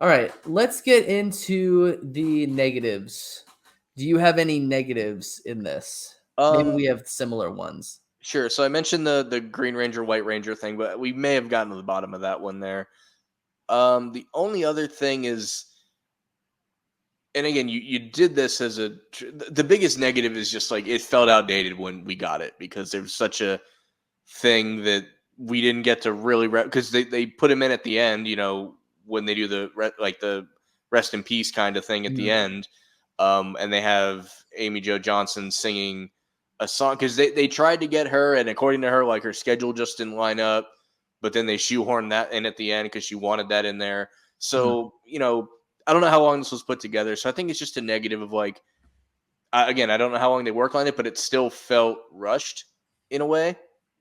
All right, let's get into the negatives. Do you have any negatives in this? Maybe we Um, have similar ones. sure. So I mentioned the Green Ranger, White Ranger thing, but we may have gotten to the bottom of that one there. The only other thing is, and again, you did this as the biggest negative is just like it felt outdated when we got it because there was such a thing that we didn't get to really because they put him in at the end, when they do the rest in peace kind of thing at the Mhm. end, and they have Amy Jo Johnson singing a song because they tried to get her, and according to her, like her schedule just didn't line up, but then they shoehorned that in at the end because she wanted that in there. Mhm. So I don't know how long this was put together, so I think it's just a negative of like again, I don't know how long they worked on it, but it still felt rushed in a way.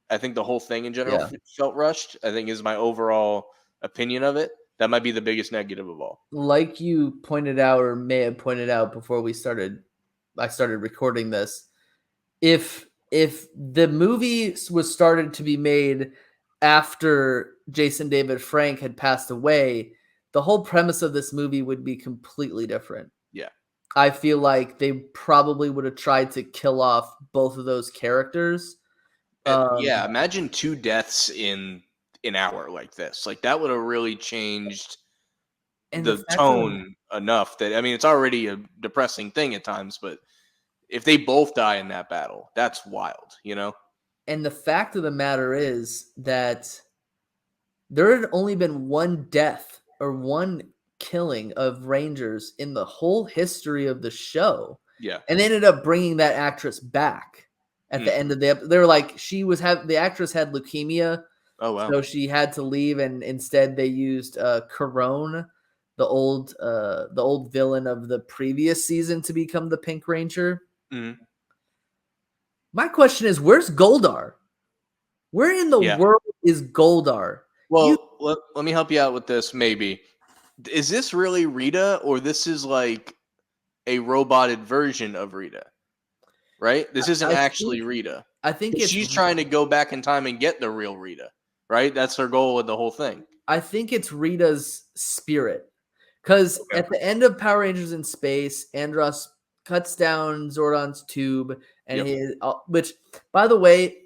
I think the whole thing in general Yeah. felt rushed. I think is my overall opinion of it. That might be the biggest negative of all. Like you pointed out or may have pointed out before I started recording this, if the movie was started to be made after Jason David Frank had passed away, the whole premise of this movie would be completely different. Yeah. I feel like they probably would have tried to kill off both of those characters. Yeah, Um, imagine two deaths in an hour like this. Like that would have really changed and the the fact of the tone enough that I mean it's already a depressing thing at times, but if they both die in that battle, that's wild. and the fact of the matter is that there had only been one death or one killing of Rangers in the whole history of the show, Yeah. and they ended up bringing that actress back at the Mm. end of they were like the actress had leukemia, Oh wow. so she had to leave, and instead they used Corone, the old villain of the previous season, to become the Pink Ranger. Mm. My question is, where's Goldar? Where in the Yeah. world is Goldar? You Well, let me help you out with this. Maybe is this really Rita, or this is like a roboted version of Rita? Right? This isn't I actually think Rita. I think it's She's trying to go back in time and get the real Rita. Right? That's her goal with the whole thing. I think it's Rita's spirit. Because Okay. at the end of Power Rangers in Space, Andros cuts down Zordon's tube, and Yep. which, by the way,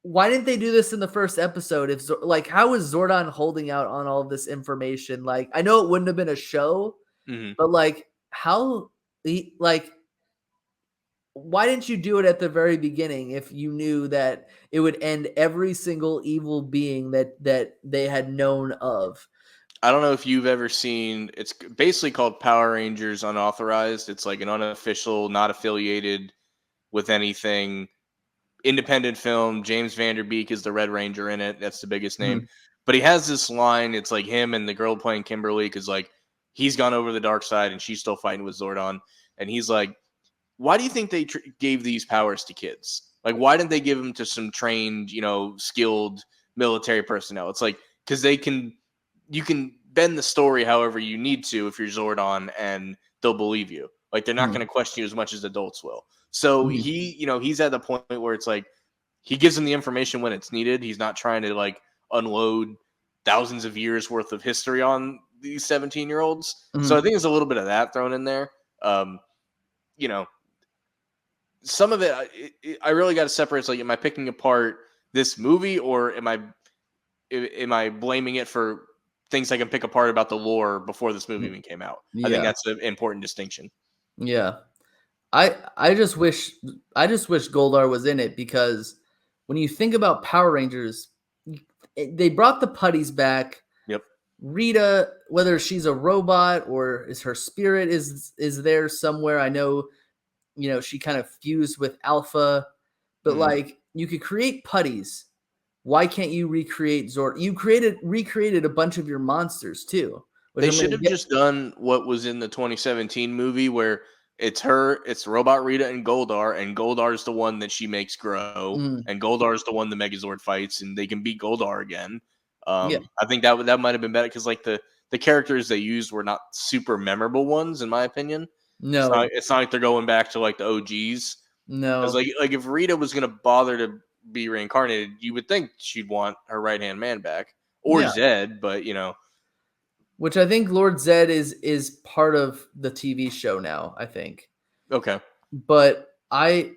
why didn't they do this in the first episode? If how is Zordon holding out on all of this information? Like, I know it wouldn't have been a show, Hmm. but like, why didn't you do it at the very beginning if you knew that it would end every single evil being that they had known of? I don't know if you've ever seen. It's basically called Power Rangers Unauthorized. It's like an unofficial, not affiliated with anything independent film. James Vanderbeek is the Red Ranger in it. That's the biggest name. Mhm. But he has this line. It's like him and the girl playing Kimberly because like he's gone over the dark side and she's still fighting with Zordon. And he's like, "Why do you think they gave these powers to kids? Like, why didn't they give them to some trained, skilled military personnel? It's like because you can bend the story however you need to if you're Zordon, and they'll believe you. Like they're not Mhm. going to question you as much as adults will. So Mhm. he's at the point where it's like he gives them the information when it's needed. He's not trying to like unload thousands of years worth of history on these 17-year-olds. So I Mhm. think there's a little bit of that thrown in there. You know, some of I really got to separate. It's like, am I picking apart this movie or am I blaming it for things I can pick apart about the lore before this movie Mhm. even came out? I think Yeah. that's an important distinction. Yeah. I just wish Goldar was in it, because when you think about Power Rangers, they brought the putties back. Yep. Rita, whether she's a robot or is her spirit is there somewhere. I know, she kind of fused with Alpha, but Mhm. like, you could create putties. Why can't you recreate Zord? You recreated a bunch of your monsters too, which They I'm should gonna have get. just done what was in the 2017 movie where it's Robot Rita and Goldar's the one that she makes grow, Mm, and Goldar's the one the Megazord fights, and they can beat Goldar again. yeah, I think that might have been better because like the characters they used were not super memorable ones in my opinion. no, It's not like they're going back to like the OGs because no, like if Rita was gonna bother to be reincarnated, you would think she'd want her right hand man back or yeah. Zed, but which I think Lord Zed is part of the TV show now, I think. Okay. But the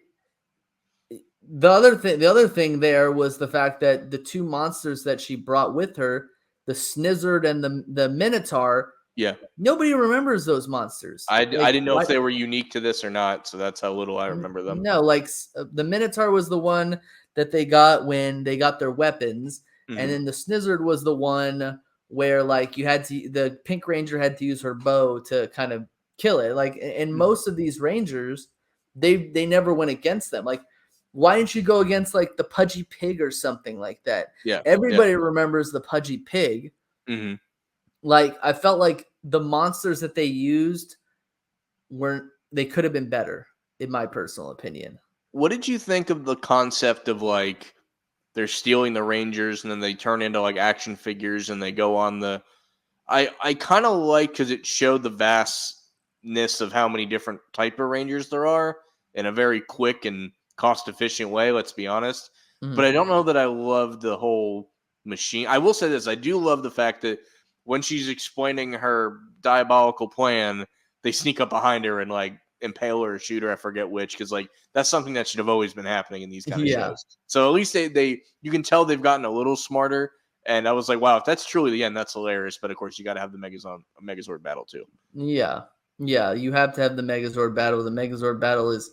other thing there was the fact that the two monsters that she brought with her, the Snizzard and the Minotaur, Yeah. nobody remembers those monsters. I Like, didn't know why? if they were unique to this or not, so that's how little I remember them. No, like the Minotaur was the one that they got when they got their weapons, and Mhm. then the Snizzard was the one where like the Pink Ranger had to use her bow to kind of kill it. Like, and Mhm. most of these Rangers, they never went against them. Like, why didn't you go against like the Pudgy Pig or something like that? Yeah. Yeah. Everybody remembers the Pudgy Pig. Mhm. Like, I felt like the monsters that they used they could have been better, in my personal opinion. What did you think of the concept of like they're stealing the Rangers and then they turn into like action figures and they go on the I kind of like because it showed the vastness of how many different type of Rangers there are in a very quick and cost efficient way. Let's be honest, but Mhm. I don't know that I love the whole machine. I will say this: I do love the fact that when she's explaining her diabolical plan, they sneak up behind her and like impale her or shoot her. I forget which, because like that's something that should have always been happening in these kind of Yeah. shows. So at least they you can tell they've gotten a little smarter. And I was like, wow, if that's truly the end, that's hilarious. But of course, you got to have the Megazord battle too. Yeah. Yeah, you have to have the Megazord battle. The Megazord battle is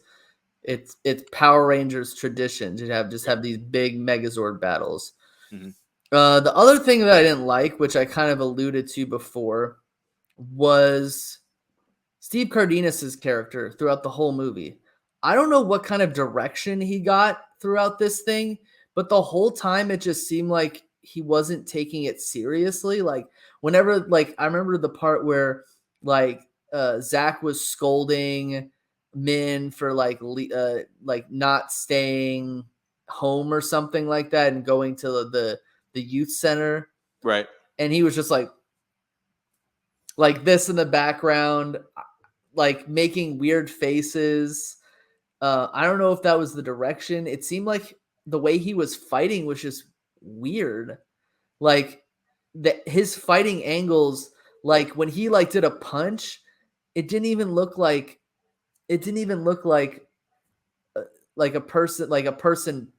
it's Power Rangers tradition to have these big Megazord battles. Hmm. The other thing that I didn't like, which I kind of alluded to before, was Steve Cardenas's character throughout the whole movie. I don't know what kind of direction he got throughout this thing, but the whole time it just seemed like he wasn't taking it seriously. Like, whenever, like, I remember the part where like Zach was scolding Min for like not staying home or something like that and going to the youth center, Right. and he was just like this in the background, like making weird faces. I don't know if that was the direction. It seemed like the way he was fighting was just weird. Like, his fighting angles, like when he like did a punch, it didn't even look like it didn't even look uh, like a person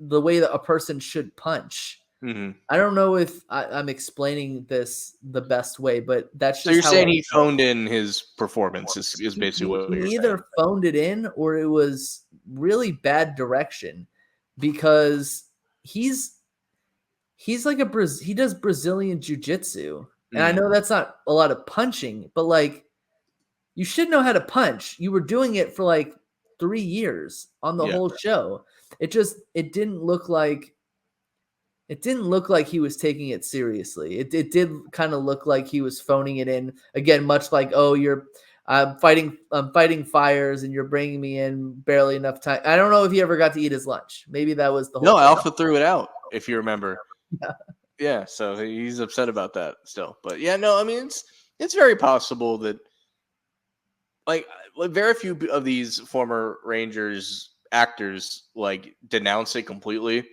the way that a person should punch. Hmm. I don't know if I'm explaining this the best way, but that's So just you're how saying it he felt. phoned in his performance is basically what He you're saying. either phoned it in or it was really bad direction, because he's like he does Brazilian jiu-jitsu. And I Mm. know that's not a lot of punching, but like, you should know how to punch. You were doing it for like 3 years on the Yeah. whole show. It didn't look like he was taking it seriously. It did kind of look like he was phoning it in again, much like, oh, I'm fighting fires and you're bringing me in barely enough time. I don't know if he ever got to eat his lunch. Maybe that was the whole No, thing. Alpha threw it out, if you remember. Yeah. Yeah, so he's upset about that still. But yeah, no, I mean it's very possible that like very few of these former Rangers actors like denounce it completely.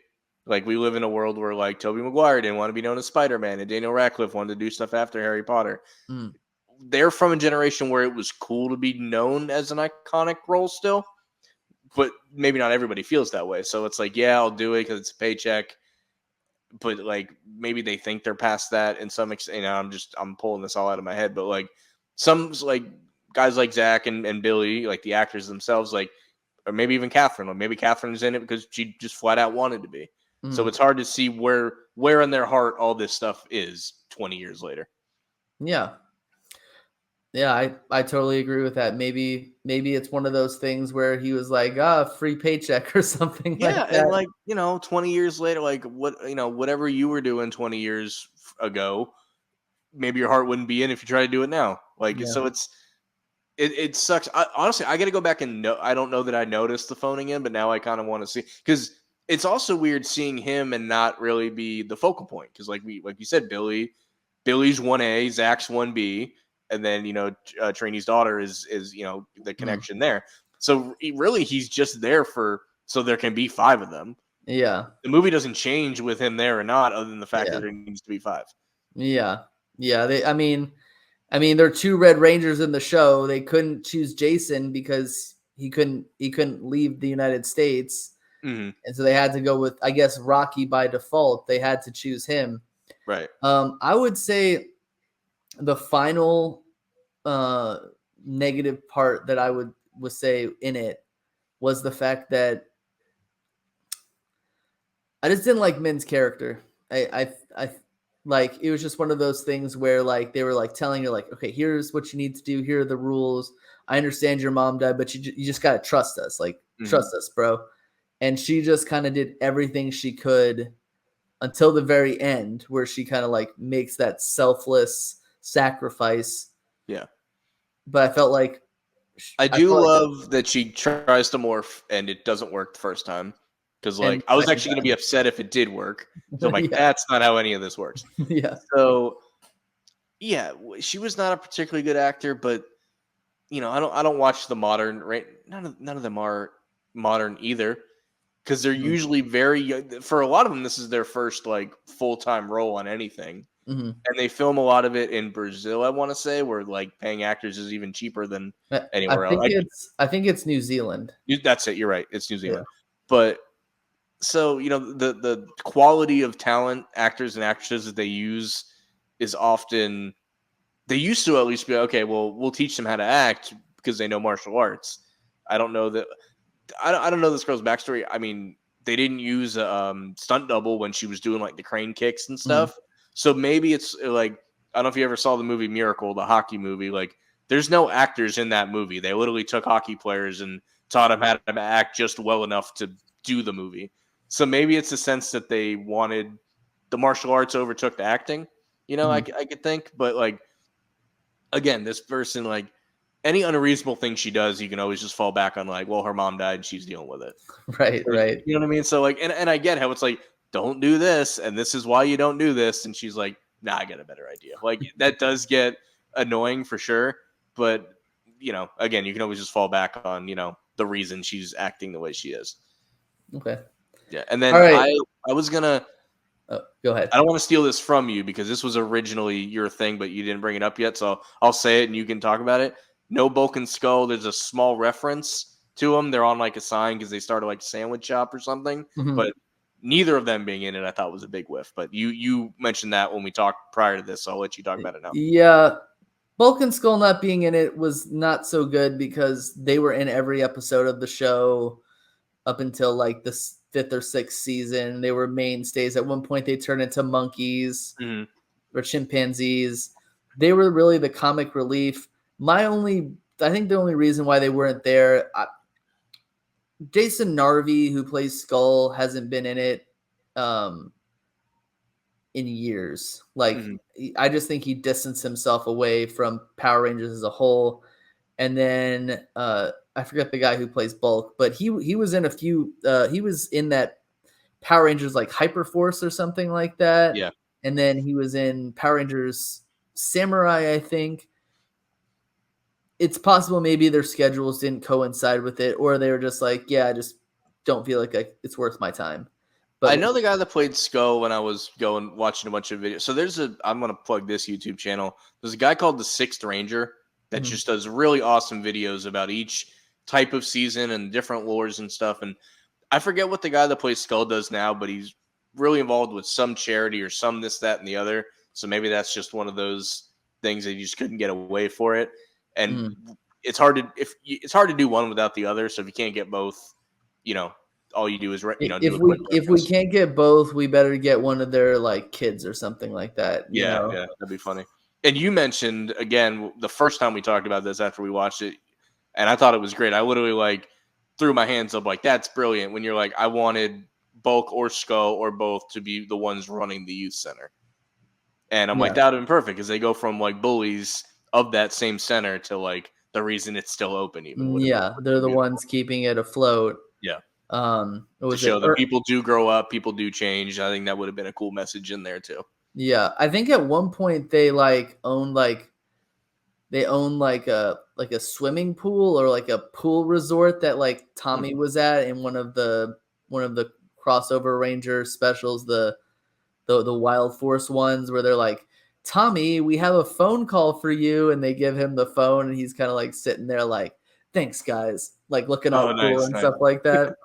Like we live in a world where like Tobey Maguire didn't want to be known as Spider-Man and Daniel Radcliffe wanted to do stuff after Harry Potter. Mm. They're from a generation where it was cool to be known as an iconic role still, but maybe not everybody feels that way. So it's like, yeah, I'll do it because it's a paycheck. But like maybe they think they're past that in some extent. You know, I'm pulling this all out of my head, but like some like guys like Zach and Billy, like the actors themselves, like or maybe even Catherine, or maybe Catherine's in it because she just flat out wanted to be. So Mm. it's hard to see where in their heart all this stuff is 20 years later. Yeah. Yeah, I totally agree with that. Maybe it's one of those things where he was like, free paycheck or something Yeah, like and that. like 20 years later, like whatever you were doing 20 years ago, maybe your heart wouldn't be in if you try to do it now. Like Yeah. so, it sucks. Honestly, I got to go back and I don't know that I noticed the phoning in, but now I kind of want to see because it's also weird seeing him and not really be the focal point. Because like you said, Billy's 1A, Zach's 1B, and then Trini's daughter is the Mm. connection there. So really, he's just there so there can be five of them. Yeah. The movie doesn't change with him there or not, other than the fact that Yeah. there needs to be five. Yeah. Yeah, there are two Red Rangers in the show. They couldn't choose Jason because he couldn't leave the United States. Mm-hmm. And so they had to go with, I guess, Rocky by default. They had to choose him. Right. I would say the final negative part that I would say in it was the fact that I just didn't like Min's character. I like it was just one of those things where like they were like telling you like, okay, here's what you need to do. Here are the rules. I understand your mom died, but you just gotta trust us. Like trust us, bro. And she just kind of did everything she could until the very end, where she kind of like makes that selfless sacrifice. Yeah. But I felt like I do love that she tries to morph and it doesn't work the first time. Because like I was actually going to be upset if it did work. So I'm like, that's not how any of this works. Yeah. So yeah, she was not a particularly good actor, but I don't watch the modern. Right? None of them are modern either, because they're usually very young. For a lot of them, this is their first like full-time role on anything. And they film a lot of it in Brazil, I want to say, where like paying actors is even cheaper than anywhere else. I think it's New Zealand. That's it. You're right. It's New Zealand. Yeah. But so the quality of talent, actors and actresses that they use is often, they used to at least be okay. Well, we'll teach them how to act because they know martial arts. I don't know this girl's backstory. I mean, they didn't use a stunt double when she was doing like the crane kicks and stuff. So maybe it's like, I don't know if you ever saw the movie Miracle, the hockey movie. Like, there's no actors in that movie. They literally took hockey players and taught them how to act just well enough to do the movie. So maybe it's a sense that they wanted the martial arts overtook the acting. I could think, but like, again, this person, like, any unreasonable thing she does, you can always just fall back on like, well, her mom died and she's dealing with it. Right, like, right. You know what I mean? So like, and I get how it's like, don't do this, and this is why you don't do this. And she's like, nah, I got a better idea. Like, that does get annoying for sure. But, again, you can always just fall back on, the reason she's acting the way she is. Okay. Yeah. And then I was going to, go ahead. I don't want to steal this from you because this was originally your thing, but you didn't bring it up yet. So I'll say it and you can talk about it. No Bulk and Skull. There's a small reference to them. They're on like a sign because they started like a sandwich shop or something. But neither of them being in it, I thought was a big whiff. But you mentioned that when we talked prior to this, so I'll let you talk about it now. Yeah. Bulk and Skull not being in it was not so good because they were in every episode of the show up until like the 5th or 6th season. They were mainstays. At one point, they turned into monkeys or chimpanzees. They were really the comic relief. I think the only reason why they weren't there, Jason Narvey, who plays Skull, hasn't been in it in years. Like, I just think he distanced himself away from Power Rangers as a whole. And then I forget the guy who plays Bulk, but he was in a few. He was in that Power Rangers like Hyperforce or something like that. Yeah. And then he was in Power Rangers Samurai, I think. It's possible maybe their schedules didn't coincide with it, or they were just like, yeah, I just don't feel like it's worth my time. But I know the guy that played Skull when I was watching a bunch of videos. So I'm going to plug this YouTube channel. There's a guy called the Sixth Ranger that just does really awesome videos about each type of season and different lores and stuff. And I forget what the guy that plays Skull does now, but he's really involved with some charity or some this, that, and the other. So maybe that's just one of those things that you just couldn't get away for it. And it's hard to do one without the other. So if you can't get both, all you do is if we can't get both, we better get one of their like kids or something like that. Yeah, that'd be funny. And you mentioned again the first time we talked about this after we watched it, and I thought it was great. I literally like threw my hands up like, that's brilliant. When you're like, I wanted Bulk or Skull or both to be the ones running the youth center, and I'm like, that would have been perfect because they go from like bullies of that same center to like the reason it's still open. Even they're the ones keeping it afloat. Yeah. To show that people do grow up, people do change. I think that would have been a cool message in there too. Yeah, I think at one point they own a swimming pool or like a pool resort that like Tommy was at in one of the crossover Ranger specials, the Wild Force ones where they're like Tommy, we have a phone call for you. And they give him the phone and he's kind of like sitting there like, thanks guys, like looking all Oh, cool nice, and nice. stuff like that.